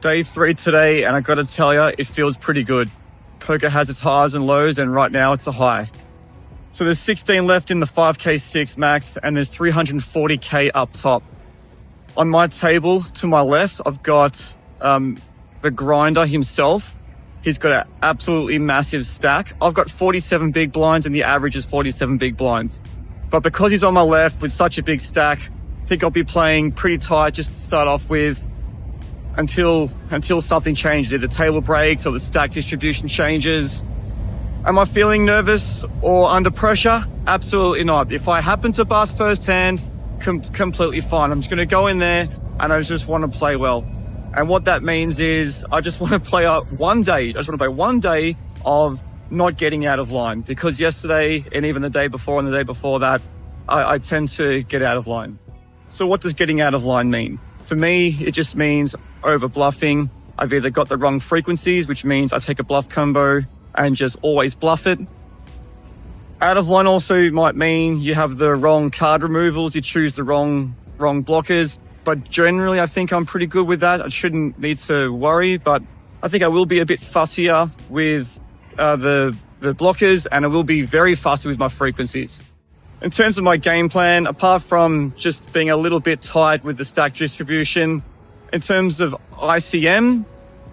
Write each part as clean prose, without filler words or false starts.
Day 3 today, and I gotta tell you, it feels pretty good. Poker has its highs and lows, and right now it's a high. So there's 16 left in the 5K 6 max, and there's 340K up top. On my table to my left, I've got the grinder himself. He's got an absolutely massive stack. I've got 47 big blinds, and the average is 47 big blinds. But because he's on my left with such a big stack, I think I'll be playing pretty tight just to start off with, until something changes, either the table breaks or the stack distribution changes. Am I feeling nervous or under pressure? Absolutely not. If I happen to bust first hand, completely fine. I'm just going to go in there and I just want to play well. And what that means is I just want to play one day. I just want to play one day of not getting out of line, because yesterday and even the day before and the day before that, I tend to get out of line. So what does getting out of line mean? For me, it just means over bluffing. I've either got the wrong frequencies, which means I take a bluff combo and just always bluff it. Out of line also might mean you have the wrong card removals, you choose the wrong blockers. But generally, I think I'm pretty good with that. I shouldn't need to worry, but I think I will be a bit fussier with the blockers, and I will be very fussy with my frequencies. In terms of my game plan, apart from just being a little bit tight with the stack distribution, in terms of ICM,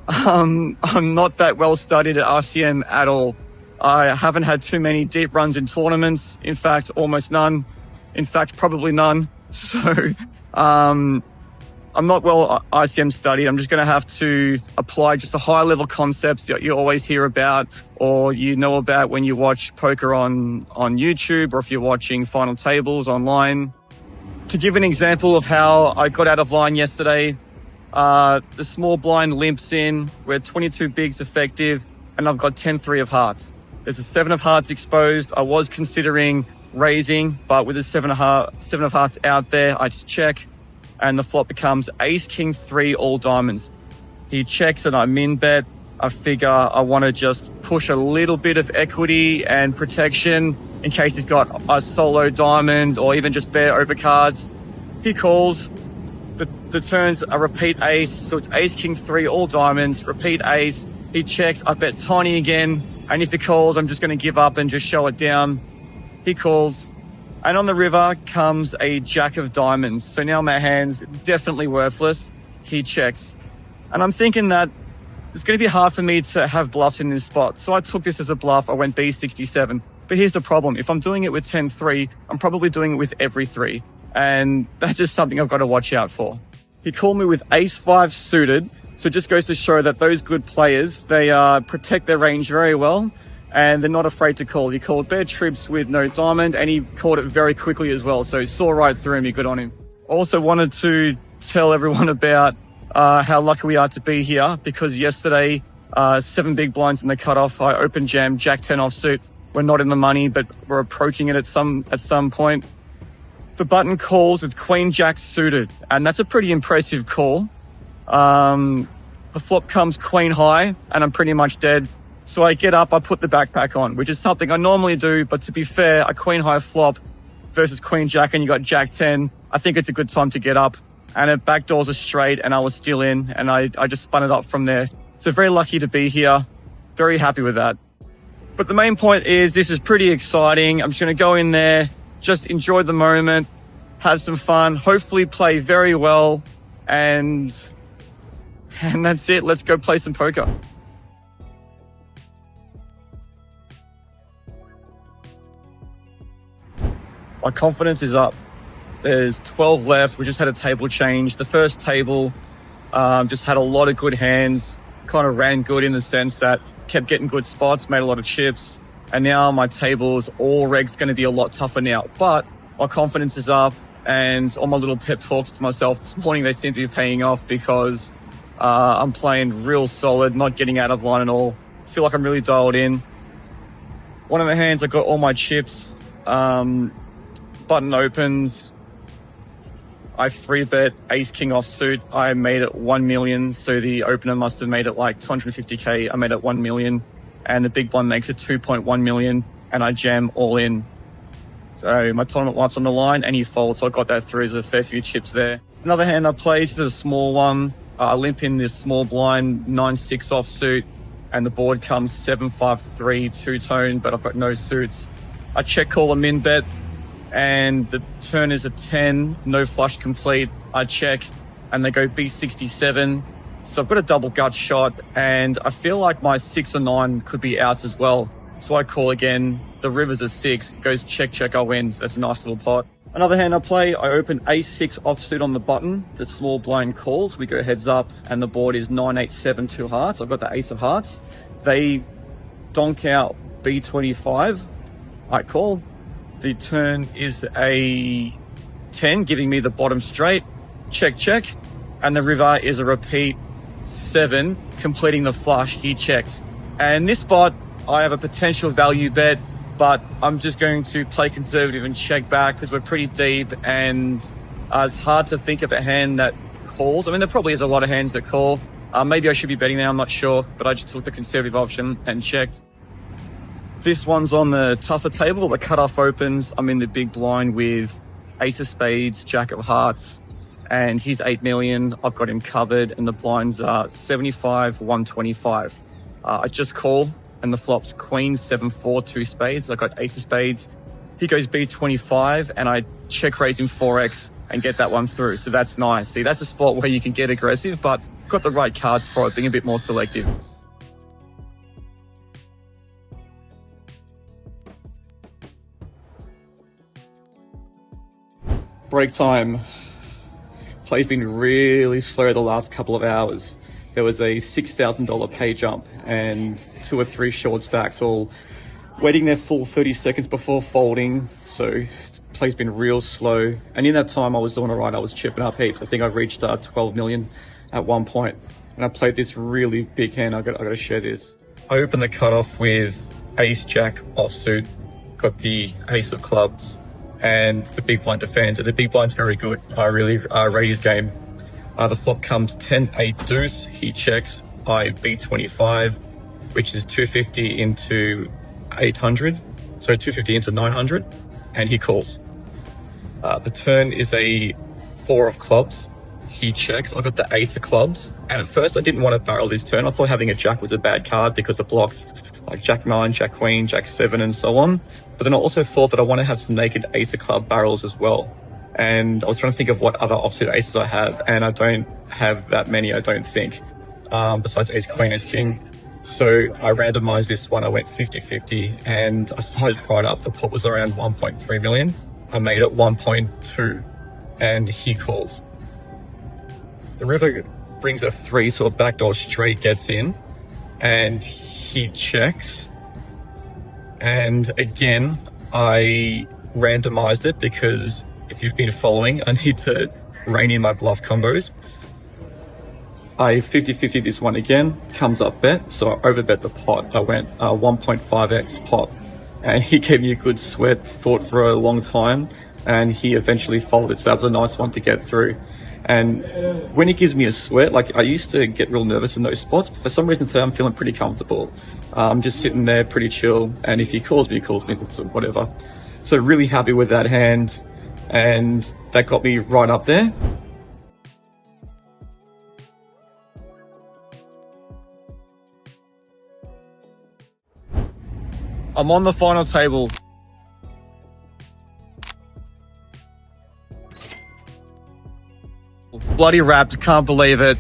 I'm not that well studied at ICM at all. I haven't had too many deep runs in tournaments. In fact, almost none. In fact, probably none. So, I'm not well ICM studied. I'm just going to have to apply just the high level concepts that you always hear about, or you know about when you watch poker on YouTube, or if you're watching final tables online. To give an example of how I got out of line yesterday, the small blind limps in, where 22 bigs effective, and I've got 10-3 of hearts. There's a 7 of hearts exposed. I was considering raising, but with the 7 of hearts out there, I just check, and the flop becomes ace, king, 3, all diamonds. He checks and I min bet. I figure I want to just push a little bit of equity and protection in case he's got a solo diamond or even just bare overcards. He calls. The turns a repeat ace, so it's ace, king, 3, all diamonds, repeat ace. He checks, I bet tiny again, and if he calls, I'm just going to give up and just show it down. He calls, and on the river comes a jack of diamonds. So now my hand's definitely worthless. He checks, and I'm thinking that it's going to be hard for me to have bluffs in this spot. So I took this as a bluff. I went B67. But here's the problem. If I'm doing it with 10-3, I'm probably doing it with every 3. And that's just something I've got to watch out for. He called me with ace-5 suited. So it just goes to show that those good players, they protect their range very well, and they're not afraid to call. He called bare trips with no diamond, and he called it very quickly as well. So he saw right through me. Good on him. Also wanted to tell everyone about how lucky we are to be here, because yesterday, 7 big blinds in the cutoff, I open jam jack 10 offsuit. We're not in the money, but we're approaching it at some point. The button calls with queen jack suited, and that's a pretty impressive call. The flop comes queen high, and I'm pretty much dead. So I get up, I put the backpack on, which is something I normally do, but to be fair, a queen high flop versus queen jack and you got jack 10, I think it's a good time to get up. And it backdoors are straight, and I was still in, and I just spun it up from there. So very lucky to be here. Very happy with that. But the main point is this is pretty exciting. I'm just going to go in there, just enjoy the moment, have some fun, hopefully play very well, and that's it. Let's go play some poker. My confidence is up. There's 12 left. We just had a table change. The first table just had a lot of good hands, kind of ran good in the sense that kept getting good spots, made a lot of chips. And now my table's all reg's going to be a lot tougher now. But my confidence is up, and all my little pep talks to myself this morning, they seem to be paying off, because I'm playing real solid, not getting out of line at all. I feel like I'm really dialed in. One of the hands, I got all my chips. Button opens. I 3-bet ace king offsuit. I made it 1 million. So the opener must have made it like 250K. I made it 1 million. And the big blind makes it 2.1 million. And I jam all in. So my tournament life's on the line, and he folds. So I got that through. There's a fair few chips there. Another hand I played, just a small one. I limp in this small blind 9-6 offsuit, and the board comes 7-5-3 two-tone, but I've got no suits. I check call a min bet, and the turn is a 10, no flush complete. I check, and they go B67. So I've got a double gut shot, and I feel like my 6 or 9 could be outs as well. So I call again. The river's a 6, goes check, check, I win. So that's a nice little pot. Another hand I play, I open A6 offsuit on the button. The small blind calls, we go heads up, and the board is 9-8-7 2 hearts. I've got the ace of hearts. They donk out B25. I call. The turn is a 10, giving me the bottom straight. Check, check. And the river is a repeat 7, completing the flush. He checks. And this spot, I have a potential value bet, but I'm just going to play conservative and check back because we're pretty deep, and it's hard to think of a hand that calls. I mean, there probably is a lot of hands that call. Maybe I should be betting now, I'm not sure, but I just took the conservative option and checked. This one's on the tougher table. The cutoff opens. I'm in the big blind with ace of spades, jack of hearts, and he's 8 million. I've got him covered, and the blinds are 75, 125. I just call, and the flop's queen, 7-4, 2 spades. I got ace of spades. He goes B25, and I check raise him 4x and get that one through. So that's nice. See, that's a spot where you can get aggressive, but got the right cards for it, being a bit more selective. Break time. Play's been really slow the last couple of hours. There was a $6,000 pay jump and 2 or 3 short stacks, all waiting their full 30 seconds before folding. So play's been real slow. And in that time, I was doing all right. I was chipping up heaps. I think I've reached 12 million at one point. And I played this really big hand. I got to share this. I opened the cutoff with ace jack offsuit, got the ace of clubs, and the big blind defends. And the big blind's very good. I really rate his game. The flop comes 10-8 deuce. He checks. I B25, which is 250 into 800. So 250 into 900. And he calls. The turn is a 4 of clubs. He checks. I got the ace of clubs. And at first I didn't want to barrel this turn. I thought having a jack was a bad card because it blocks like jack 9, jack queen, jack 7, and so on. But then I also thought that I want to have some naked ace of club barrels as well. And I was trying to think of what other offsuit aces I have, and I don't have that many, I don't think, besides ace queen, ace king. So I randomized this one. I went 50-50, and I sized right up. The pot was around 1.3 million. I made it 1.2, and he calls. The river brings a 3, so a backdoor straight gets in, and he checks. And again, I randomized it because if you've been following, I need to rein in my bluff combos. I 50-50 this one again, comes up bet, so I overbet the pot. I went 1.5x pot, and he gave me a good sweat, thought for a long time, and he eventually folded, so that was a nice one to get through. And when he gives me a sweat, like I used to get real nervous in those spots, but for some reason today I'm feeling pretty comfortable. I'm just sitting there pretty chill, and if he calls me, so whatever. So really happy with that hand, and that got me right up there. I'm on the final table. Bloody wrapped, can't believe it.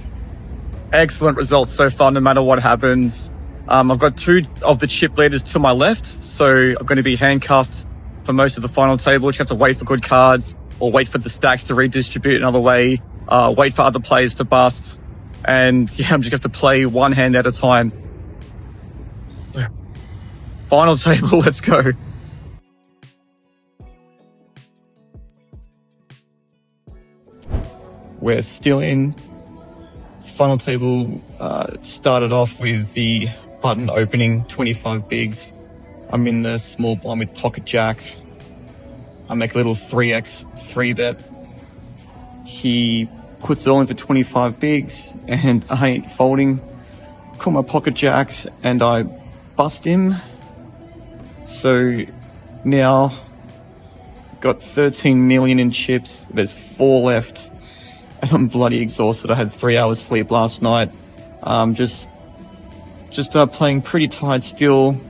Excellent results so far, no matter what happens. I've got 2 of the chip leaders to my left, so I'm going to be handcuffed for most of the final table. You have to wait for good cards, or wait for the stacks to redistribute another way, wait for other players to bust, and yeah, I'm just going to have to play one hand at a time. Final table, let's go. We're still in. Final table started off with the button opening 25 bigs. I'm in the small blind with pocket jacks. I make a little 3x 3-bet. He puts it all in for 25 bigs, and I ain't folding. Call my pocket jacks, and I bust him. So now got 13 million in chips. There's 4 left. and I'm bloody exhausted. I had 3 hours sleep last night. Just playing pretty tight still.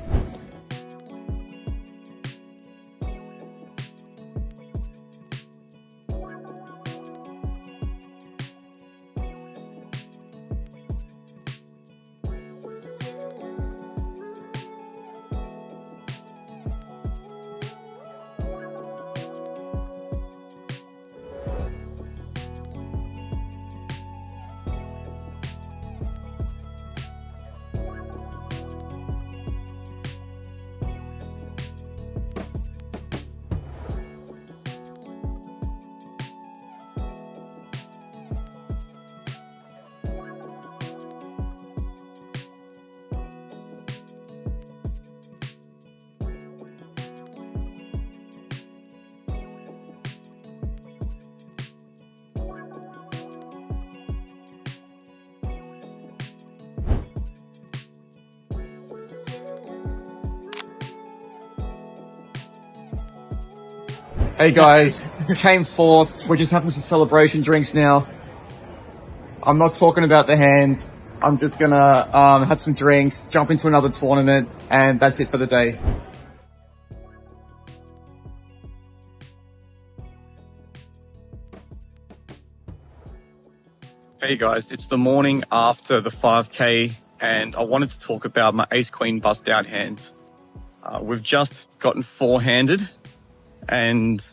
Hey guys, came fourth. We're just having some celebration drinks now. I'm not talking about the hands. I'm just gonna have some drinks, jump into another tournament, and that's it for the day. Hey guys, it's the morning after the 5K, and I wanted to talk about my ace-queen bust-out hand. We've just gotten four-handed, and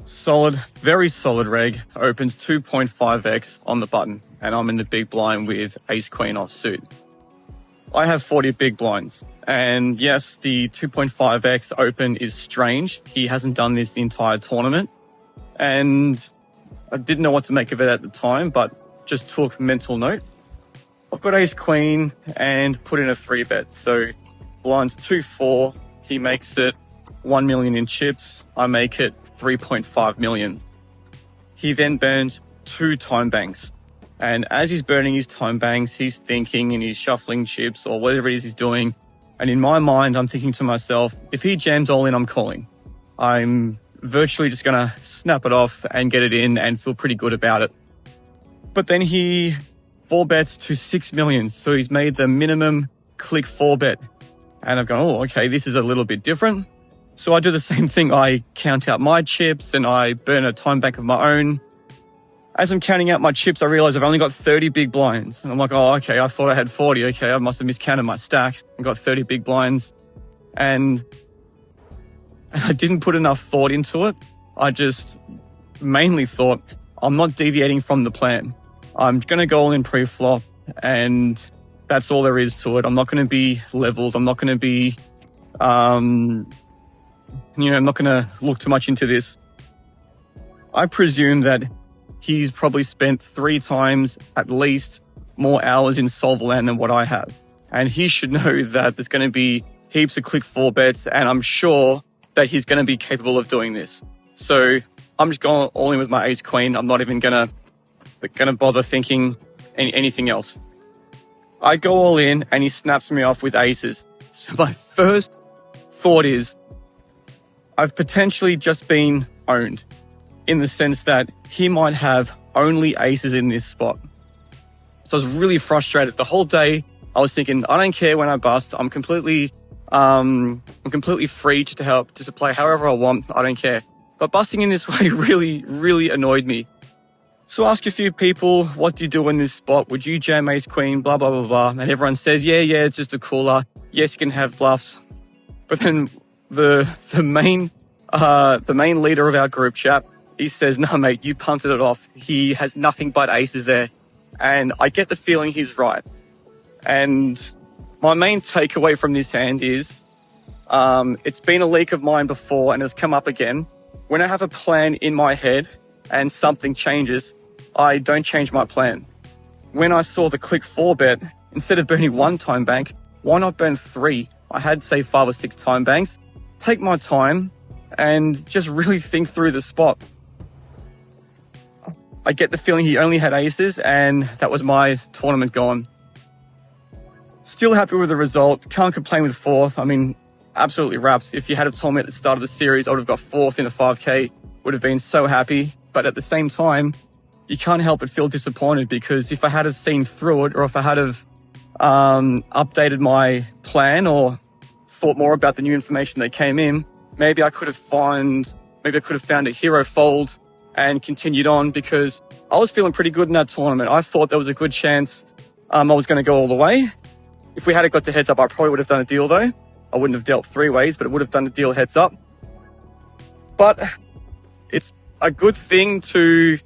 solid, very solid reg, opens 2.5x on the button, and I'm in the big blind with ace-queen offsuit. I have 40 big blinds, and yes, the 2.5x open is strange. He hasn't done this the entire tournament, and I didn't know what to make of it at the time, but just took mental note. I've got ace-queen and put in a 3-bet, so blinds 2-4, he makes it 1 million in chips, I make it 3.5 million. He then burns 2 time banks. And as he's burning his time banks, he's thinking and he's shuffling chips or whatever it is he's doing. And in my mind, I'm thinking to myself, if he jams all in, I'm calling. I'm virtually just going to snap it off and get it in and feel pretty good about it. But then he 4-bets to 6 million. So he's made the minimum click 4-bet. And I've gone, oh, okay, this is a little bit different. So I do the same thing. I count out my chips and I burn a time bank of my own. As I'm counting out my chips, I realize I've only got 30 big blinds. And I'm like, oh, okay, I thought I had 40. Okay, I must have miscounted my stack. I got 30 big blinds. And I didn't put enough thought into it. I just mainly thought, I'm not deviating from the plan. I'm going to go all in pre-flop, and that's all there is to it. I'm not going to be leveled. I'm not going to be... I'm not going to look too much into this. I presume that he's probably spent 3 times at least more hours in Solverland than what I have. And he should know that there's going to be heaps of click 4-bets, and I'm sure that he's going to be capable of doing this. So I'm just going all in with my ace-queen. I'm not even going to bother thinking anything else. I go all in, and he snaps me off with aces. So my first thought is, I've potentially just been owned in the sense that he might have only aces in this spot. So I was really frustrated. The whole day I was thinking, I don't care when I bust. I'm completely free to play however I want. I don't care. But busting in this way really, really annoyed me. So I asked a few people, what do you do in this spot? Would you jam ace queen? Blah, blah, blah, blah. And everyone says, yeah, it's just a cooler. Yes, you can have bluffs. But then the main leader of our group chat, he says, no, mate, you punted it off. He has nothing but aces there. And I get the feeling he's right. And my main takeaway from this hand is, it's been a leak of mine before and has come up again. When I have a plan in my head and something changes, I don't change my plan. When I saw the click 4-bet, instead of burning 1 time bank, why not burn 3? I had, say, 5 or 6 time banks. Take my time and just really think through the spot. I get the feeling he only had aces, and that was my tournament gone. Still happy with the result. Can't complain with 4th. I mean, absolutely rapt. If you had told me at the start of the series I would have got 4th in a 5K, would have been so happy. But at the same time, you can't help but feel disappointed, because if I had have seen through it, or if I had have updated my plan or thought more about the new information that came in, maybe I could have found a hero fold and continued on, because I was feeling pretty good in that tournament. I thought there was a good chance I was going to go all the way. If we had got to heads up, I probably would have done a deal though. I wouldn't have dealt 3 ways, but it would have done a deal heads up. But it's a good thing to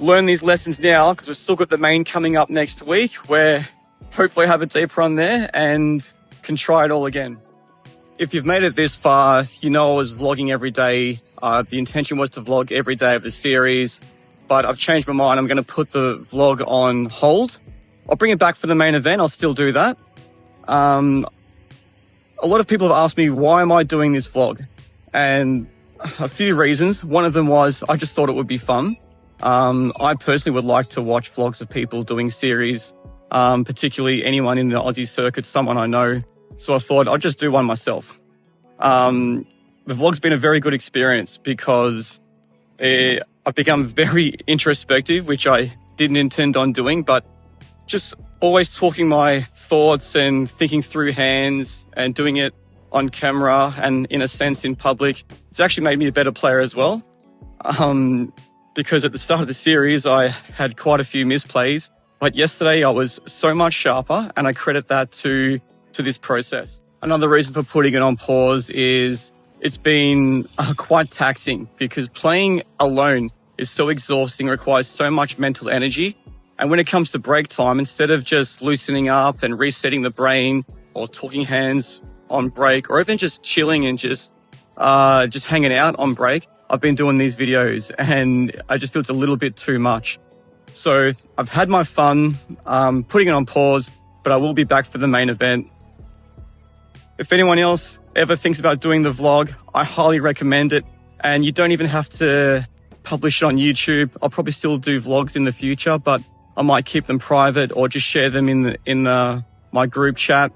learn these lessons now, because we've still got the main coming up next week, where hopefully I have a deep run there and can try it all again. If you've made it this far, you know I was vlogging every day. The intention was to vlog every day of the series, but I've changed my mind. I'm going to put the vlog on hold. I'll bring it back for the main event. I'll still do that. A lot of people have asked me, why am I doing this vlog? And a few reasons. One of them was I just thought it would be fun. I personally would like to watch vlogs of people doing series, particularly anyone in the Aussie circuit, someone I know. So I thought I'd just do one myself. The vlog's been a very good experience, because I've become very introspective, which I didn't intend on doing, but just always talking my thoughts and thinking through hands and doing it on camera and in a sense in public. It's actually made me a better player as well. Because at the start of the series, I had quite a few misplays, but yesterday I was so much sharper, and I credit that to this process. Another reason for putting it on pause is it's been quite taxing, because playing alone is so exhausting, requires so much mental energy. And when it comes to break time, instead of just loosening up and resetting the brain, or talking hands on break, or even just chilling and just hanging out on break, I've been doing these videos, and I just feel it's a little bit too much. So I've had my fun putting it on pause, but I will be back for the main event. If anyone else ever thinks about doing the vlog, I highly recommend it. And you don't even have to publish it on YouTube. I'll probably still do vlogs in the future, but I might keep them private or just share them in my group chat.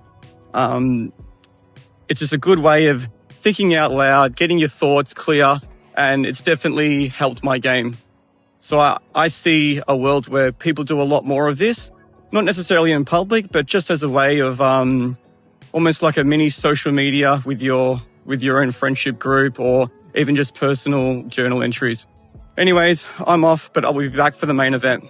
It's just a good way of thinking out loud, getting your thoughts clear, and it's definitely helped my game. So I see a world where people do a lot more of this, not necessarily in public, but just as a way of almost like a mini social media with your own friendship group, or even just personal journal entries. Anyways, I'm off, but I'll be back for the main event.